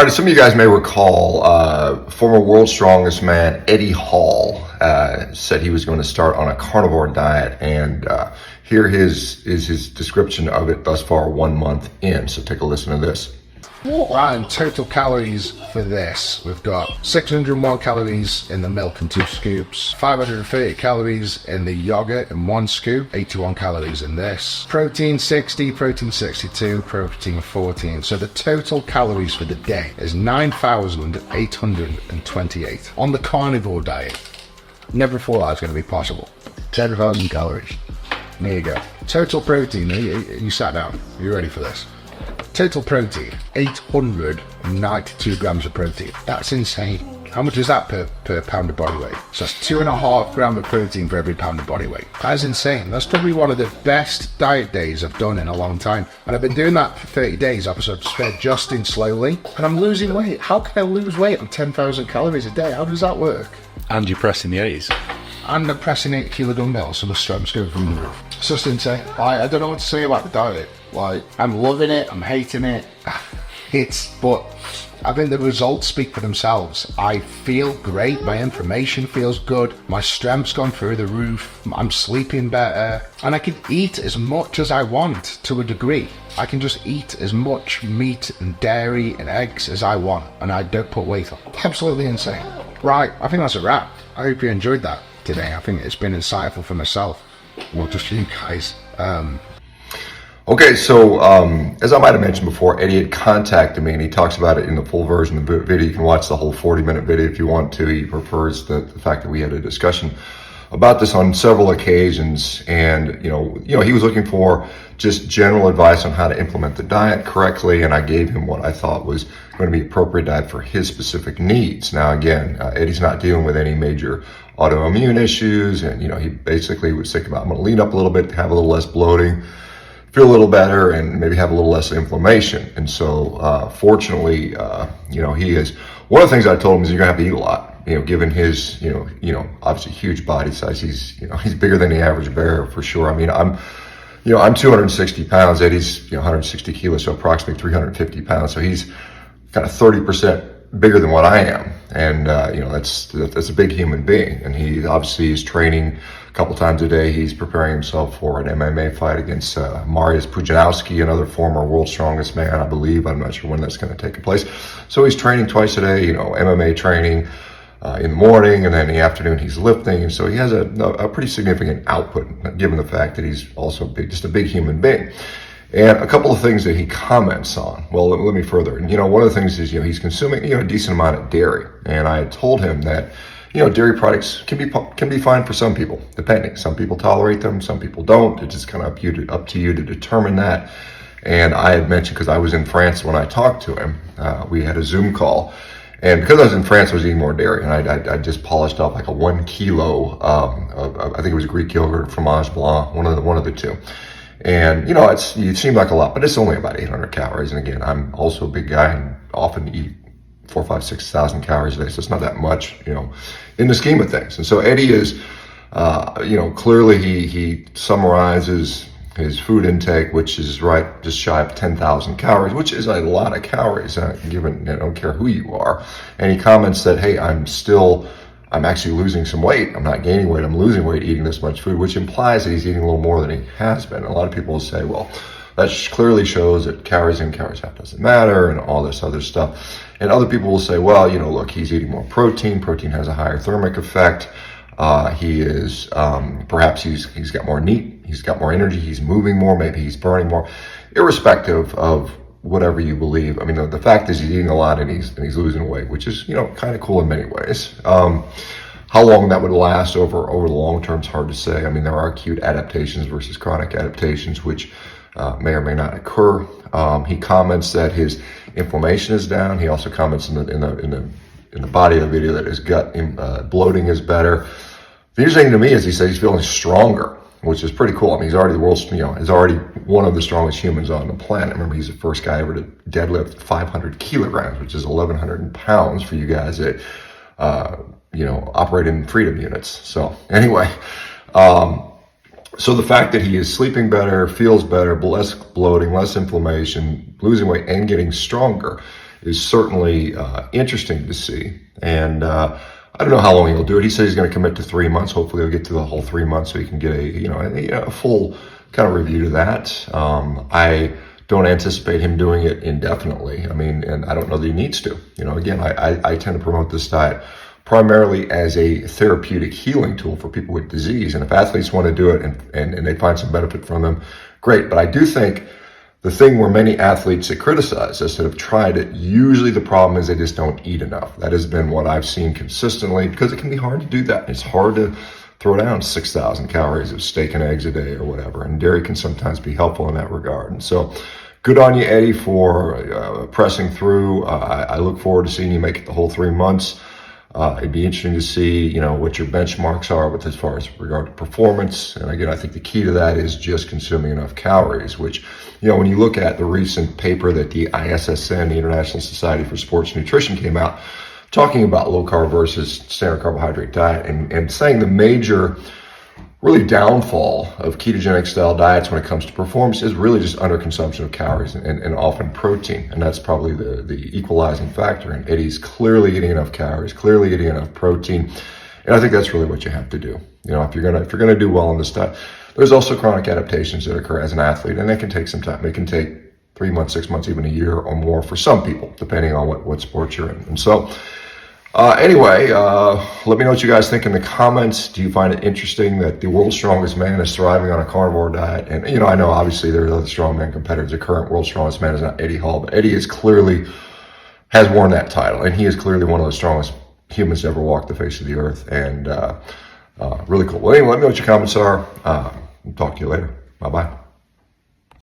All right, some of you guys may recall former world's strongest man Eddie Hall said he was going to start on a carnivore diet, and here is his description of it thus far 1 month in. So take a listen to this. Right, and total calories for this, we've got 601 calories in the milk and 2 scoops, 530 calories in the yogurt in 1 scoop, 81 calories in this, protein 60, protein 62, protein 14. So the total calories for the day is 9,828 on the carnivore diet. Never thought that was going to be possible. 10,000 calories. There you go. Total protein, you sat down, you ready for this? Total protein, 892 grams of protein. That's insane. How much is that per pound of body weight? So that's 2.5 grams of protein for every pound of body weight. That is insane. That's probably one of the best diet days I've done in a long time. And I've been doing that for 30 days. I've sort of adjusting slowly. And I'm losing weight. How can I lose weight on 10,000 calories a day? How does that work? And you're pressing the 80s. And I'm pressing 8 kilo dumbbells, so the strength's going from the roof. It's just insane. I don't know what to say about the diet. I'm loving it, I'm hating it. But I think the results speak for themselves. I feel great, my information feels good, my strength's gone through the roof, I'm sleeping better, and I can eat as much as I want to a degree. I can just eat as much meat and dairy and eggs as I want, and I don't put weight on. Absolutely insane. Right, I think that's a wrap. I hope you enjoyed that today. I think it's been insightful for myself. Well, just for you guys. Okay, so as I might have mentioned before, Eddie had contacted me, and he talks about it in the full version of the video. You can watch the whole 40-minute video if you want to. He prefers the fact that we had a discussion about this on several occasions, and you know, he was looking for just general advice on how to implement the diet correctly, and I gave him what I thought was going to be appropriate diet for his specific needs. Now, again, Eddie's not dealing with any major autoimmune issues, and he basically was thinking about, I'm going to lean up a little bit, have a little less bloating, feel a little better, and maybe have a little less inflammation. And so, fortunately, he is. One of the things I told him is you're gonna have to eat a lot. Given his, obviously huge body size, he's bigger than the average bear for sure. I mean, I'm 260 pounds. Eddie's 160 kilos, so approximately 350 pounds. So he's kind of 30% bigger than what I am, and that's a big human being. And he obviously is training a couple times a day. He's preparing himself for an MMA fight against Mariusz Pudzianowski, another former world's strongest man, I believe. I'm not sure when that's going to take place. So he's training twice a day. MMA training in the morning, and then in the afternoon he's lifting. And so he has a pretty significant output, given the fact that he's also just a big human being. And a couple of things that he comments on. Well, let me further. And one of the things is he's consuming a decent amount of dairy, and I had told him that dairy products can be fine for some people, depending. Some people tolerate them, some people don't. It's just kind of up to you to determine that. And I had mentioned, because I was in France when I talked to him, we had a Zoom call, and because I was in France, I was eating more dairy, and I just polished off like a 1 kilo of I think it was Greek yogurt, fromage blanc, one of the two. And it seemed like a lot, but it's only about 800 calories. And again, I'm also a big guy and often eat 4,000, 5,000, 6,000 calories a day, so it's not that much, in the scheme of things. And so Eddie is, clearly he summarizes his food intake, which is just shy of 10,000 calories, which is a lot of calories, given I don't care who you are. And he comments that, hey, I'm actually losing some weight. I'm not gaining weight. I'm losing weight eating this much food, which implies that he's eating a little more than he has been. And a lot of people will say, well, that clearly shows that calories in, calories out doesn't matter, and all this other stuff. And other people will say, well, look, he's eating more protein. Protein has a higher thermic effect. He is, perhaps he's got more NEAT. He's got more energy. He's moving more. Maybe he's burning more. Irrespective of whatever you believe. I mean, the fact is he's eating a lot and he's losing weight, which is, kind of cool in many ways. How long that would last over the long term is hard to say. I mean, there are acute adaptations versus chronic adaptations, which may or may not occur. He comments that his inflammation is down. He also comments in the body of the video that his gut bloating is better. The interesting thing to me is he says he's feeling stronger, which is pretty cool. I mean, he's already is already one of the strongest humans on the planet. Remember, he's the first guy ever to deadlift 500 kilograms, which is 1,100 pounds for you guys that, operate in freedom units. So anyway, so the fact that he is sleeping better, feels better, less bloating, less inflammation, losing weight, and getting stronger is certainly interesting to see. And I don't know how long he'll do it. He says he's going to commit to 3 months. Hopefully he'll get to the whole 3 months so he can get a full kind of review to that. I don't anticipate him doing it indefinitely. I mean, and I don't know that he needs to. Again, I tend to promote this diet primarily as a therapeutic healing tool for people with disease. And if athletes want to do it and they find some benefit from them, great. But I do think the thing where many athletes that criticize us that have tried it, usually the problem is they just don't eat enough. That has been what I've seen consistently, because it can be hard to do that. It's hard to throw down 6,000 calories of steak and eggs a day or whatever. And dairy can sometimes be helpful in that regard. And so good on you, Eddie, for pressing through. I look forward to seeing you make it the whole 3 months. It'd be interesting to see, what your benchmarks are with as far as regard to performance. And again, I think the key to that is just consuming enough calories, which, when you look at the recent paper that the ISSN, the International Society for Sports Nutrition, came out talking about low carb versus standard carbohydrate diet and saying the major really downfall of ketogenic style diets when it comes to performance is really just underconsumption of calories and often protein. And that's probably the equalizing factor. And Eddie's clearly getting enough calories, clearly getting enough protein. And I think that's really what you have to do. If you're gonna do well on this diet. There's also chronic adaptations that occur as an athlete, and that can take some time. It can take 3 months, 6 months, even a year or more for some people, depending on what sport you're in. And so anyway, let me know what you guys think in the comments. Do you find it interesting that the world's strongest man is thriving on a carnivore diet? And, I know obviously there are other strongman competitors. The current world's strongest man is not Eddie Hall, but Eddie has worn that title. And he is clearly one of the strongest humans to ever walk the face of the earth. And really cool. Well, anyway, let me know what your comments are. Talk to you later. Bye-bye.